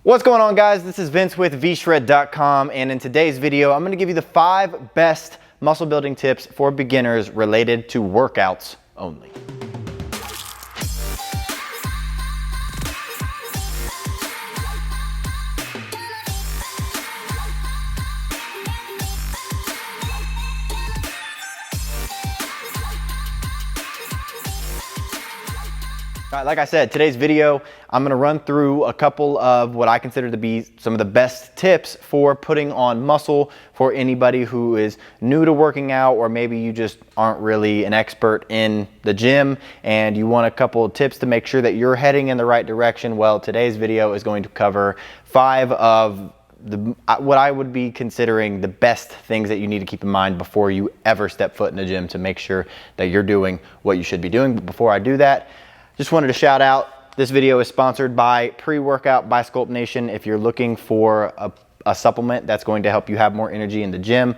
What's going on, guys? This is Vince with vshred.com, and in today's video I'm going to give you the 5 best muscle building tips for beginners related to workouts only. All right, like I said, today's video, I'm gonna run through a couple of what I consider to be some of the best tips for putting on muscle for anybody who is new to working out, or maybe you just aren't really an expert in the gym and you want a couple of tips to make sure that you're heading in the right direction. Well, today's video is going to cover 5 of what I would be considering the best things that you need to keep in mind before you ever step foot in the gym to make sure that you're doing what you should be doing. But before I do that, just wanted to shout out, this video is sponsored by Pre-Workout by Sculpt Nation. If you're looking for a supplement that's going to help you have more energy in the gym,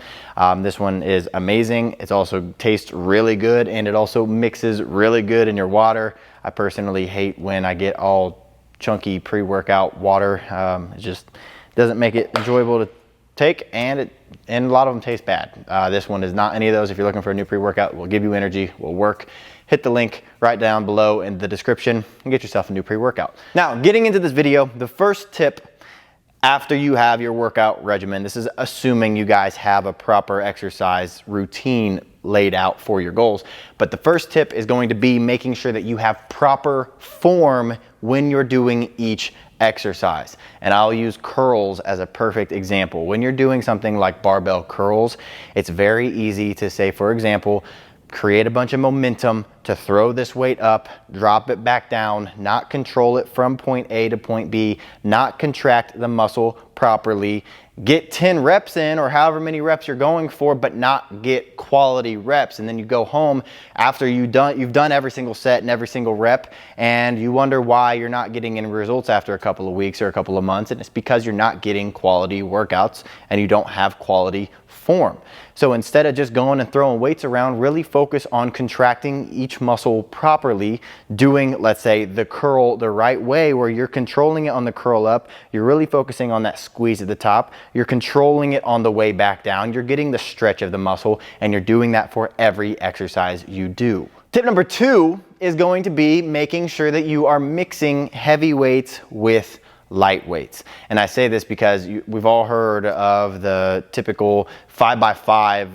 this one is amazing. It also tastes really good, and it also mixes really good in your water. I personally hate when I get all chunky pre-workout water. It just doesn't make it enjoyable to take, and a lot of them taste bad. This one is not any of those. If you're looking for a new pre-workout, it will give you energy, will work. Hit the link right down below in the description and get yourself a new pre-workout. Now, getting into this video, the first tip after you have your workout regimen, this is assuming you guys have a proper exercise routine laid out for your goals, but the first tip is going to be making sure that you have proper form when you're doing each exercise. And I'll use curls as a perfect example. When you're doing something like barbell curls, it's very easy to say, for example, create a bunch of momentum to throw this weight up, drop it back down, not control it from point A to point B, not contract the muscle properly, get 10 reps in or however many reps you're going for, but not get quality reps. And then you go home after you've done every single set and every single rep, and you wonder why you're not getting any results after a couple of weeks or a couple of months. And it's because you're not getting quality workouts and you don't have quality form. So instead of just going and throwing weights around, really focus on contracting each muscle properly, doing, let's say, the curl the right way, where you're controlling it on the curl up, you're really focusing on that squeeze at the top, you're controlling it on the way back down, you're getting the stretch of the muscle, and you're doing that for every exercise you do. Tip number 2 is going to be making sure that you are mixing heavy weights with light weights. And I say this because we've all heard of the typical 5x5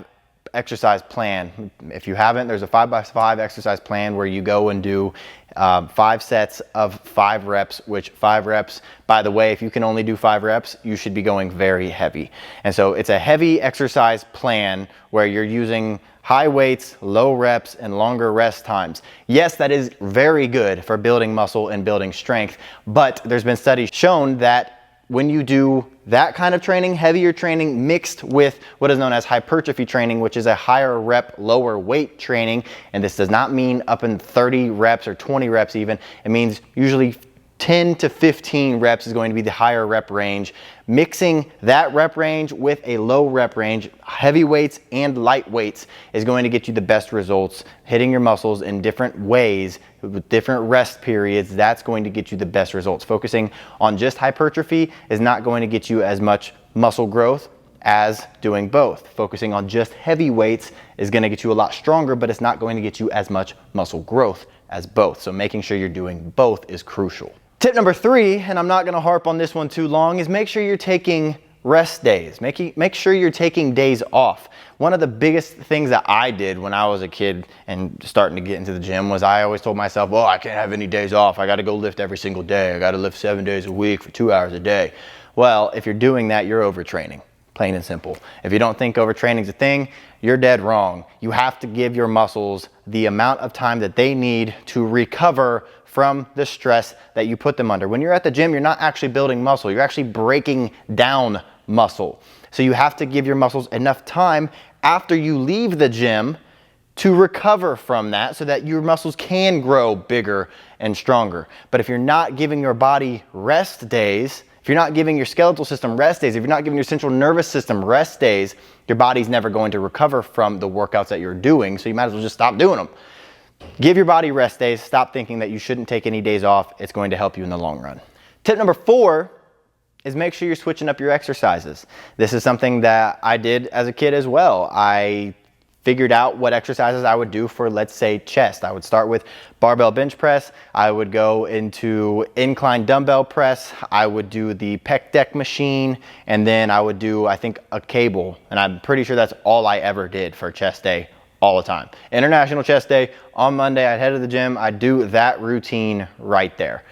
exercise plan. If you haven't, there's a 5x5 exercise plan where you go and do 5 sets of 5 reps, which 5 reps, by the way, if you can only do 5 reps, you should be going very heavy. And so it's a heavy exercise plan where you're using high weights, low reps, and longer rest times. Yes, that is very good for building muscle and building strength, but there's been studies shown that when you do that kind of training, heavier training mixed with what is known as hypertrophy training, which is a higher rep, lower weight training, and this does not mean up in 30 reps or 20 reps even, it means usually 10 to 15 reps is going to be the higher rep range. Mixing that rep range with a low rep range, heavy weights and light weights, is going to get you the best results. Hitting your muscles in different ways with different rest periods, that's going to get you the best results. Focusing on just hypertrophy is not going to get you as much muscle growth as doing both. Focusing on just heavy weights is going to get you a lot stronger, but it's not going to get you as much muscle growth as both. So making sure you're doing both is crucial. Tip number 3, and I'm not going to harp on this one too long, is make sure you're taking rest days. Make sure you're taking days off. One of the biggest things that I did when I was a kid and starting to get into the gym was I always told myself, well, I can't have any days off. I got to go lift every single day. I got to lift 7 days a week for 2 hours a day. Well, if you're doing that, you're overtraining. Plain and simple. If you don't think overtraining is a thing, you're dead wrong. You have to give your muscles the amount of time that they need to recover from the stress that you put them under. When you're at the gym, you're not actually building muscle, you're actually breaking down muscle. So you have to give your muscles enough time after you leave the gym to recover from that so that your muscles can grow bigger and stronger. But if you're not giving your body rest days, if you're not giving your skeletal system rest days, if you're not giving your central nervous system rest days, your body's never going to recover from the workouts that you're doing, so you might as well just stop doing them. Give your body rest days. Stop thinking that you shouldn't take any days off. It's going to help you in the long run. Tip number 4 is make sure you're switching up your exercises. This is something that I did as a kid as well. I figured out what exercises I would do for, let's say, chest. I would start with barbell bench press. I would go into incline dumbbell press. I would do the pec deck machine, and then I would do, I think, a cable. And I'm pretty sure that's all I ever did for chest day all the time. International chest day on Monday, I'd head to the gym. I'd do that routine right there.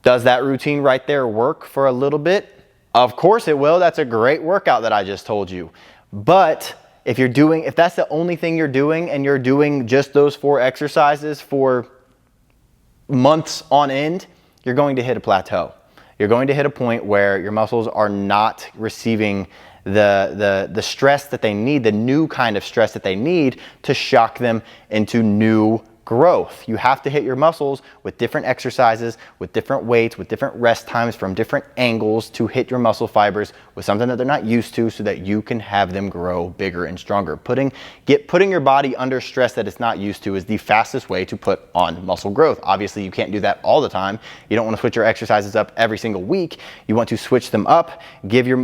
Does that routine right there work for a little bit? Of course it will. That's a great workout that I just told you. But if that's the only thing you're doing and you're doing just those 4 exercises for months on end, you're going to hit a plateau. You're going to hit a point where your muscles are not receiving the stress that they need, the new kind of stress that they need to shock them into new growth. You have to hit your muscles with different exercises, with different weights, with different rest times from different angles to hit your muscle fibers with something that they're not used to so that you can have them grow bigger and stronger. Putting your body under stress that it's not used to is the fastest way to put on muscle growth. Obviously, you can't do that all the time. You don't want to switch your exercises up every single week. You want to switch them up, give your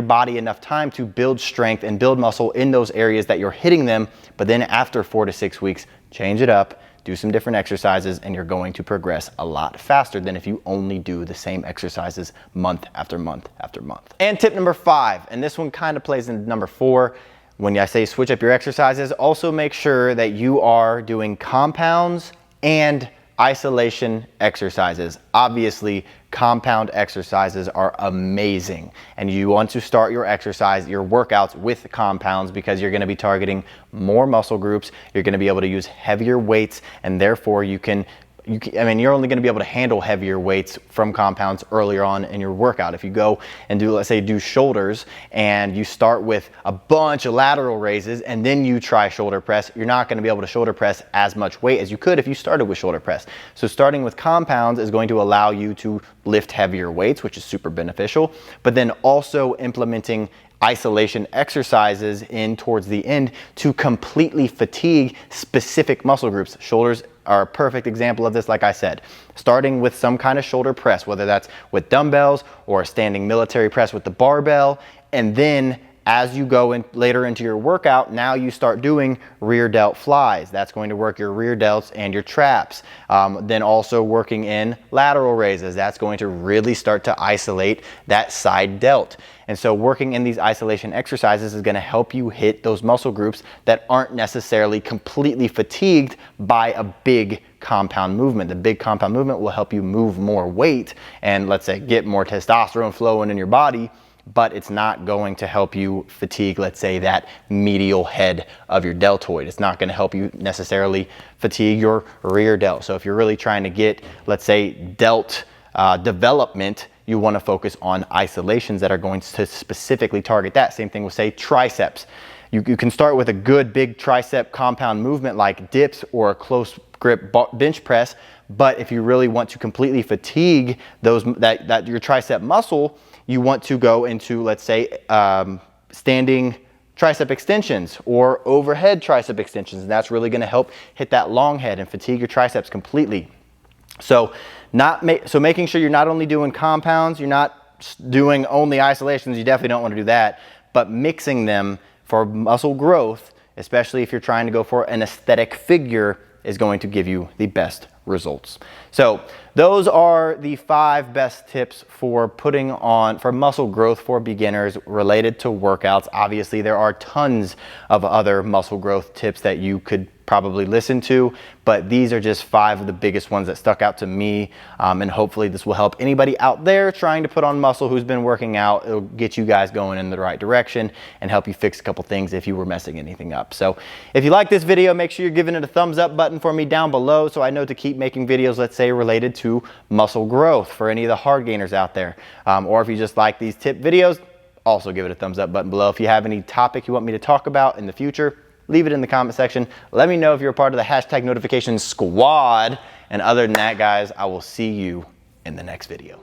body enough time to build strength and build muscle in those areas that you're hitting them. But then after 4 to 6 weeks, change it up, do some different exercises, and you're going to progress a lot faster than if you only do the same exercises month after month after month. And tip number 5, and this one kind of plays into number 4. When I say switch up your exercises, also make sure that you are doing compounds and isolation exercises. Obviously, compound exercises are amazing, and you want to start your workouts with compounds because you're going to be targeting more muscle groups. You're going to be able to use heavier weights, and therefore you're only going to be able to handle heavier weights from compounds earlier on in your workout. If you go and let's say do shoulders and you start with a bunch of lateral raises and then you try shoulder press, you're not going to be able to shoulder press as much weight as you could if you started with shoulder press. So starting with compounds is going to allow you to lift heavier weights, which is super beneficial, but then also implementing isolation exercises in towards the end to completely fatigue specific muscle groups. Shoulders are a perfect example of this, like I said. Starting with some kind of shoulder press, whether that's with dumbbells or a standing military press with the barbell, and then as you go in later into your workout, now you start doing rear delt flies. That's going to work your rear delts and your traps. Then also working in lateral raises. That's going to really start to isolate that side delt. And so working in these isolation exercises is going to help you hit those muscle groups that aren't necessarily completely fatigued by a big compound movement. The big compound movement will help you move more weight and, let's say, get more testosterone flowing in your body, but it's not going to help you fatigue, let's say, that medial head of your deltoid. It's not going to help you necessarily fatigue your rear delt. So if you're really trying to get, let's say, delt development, you want to focus on isolations that are going to specifically target that. Same thing with, say, triceps. You can start with a good big tricep compound movement like dips or a close grip bench press, but if you really want to completely fatigue your tricep muscle, you want to go into, let's say, standing tricep extensions or overhead tricep extensions, and that's really going to help hit that long head and fatigue your triceps completely. So making sure you're not only doing compounds, you're not doing only isolations, you definitely don't want to do that, but mixing them for muscle growth, especially if you're trying to go for an aesthetic figure, is going to give you the best results. So those are the 5 best tips for muscle growth for beginners related to workouts. Obviously, there are tons of other muscle growth tips that you could probably listen to, but these are just 5 of the biggest ones that stuck out to me, and hopefully this will help anybody out there trying to put on muscle who's been working out. It'll get you guys going in the right direction and help you fix a couple things if you were messing anything up. So if you like this video, make sure you're giving it a thumbs up button for me down below so I know to keep making videos, let's say, related to muscle growth for any of the hard gainers out there. Or if you just like these tip videos, also give it a thumbs up button below. If you have any topic you want me to talk about in the future, leave it in the comment section. Let me know if you're a part of the #notification squad. And other than that, guys, I will see you in the next video.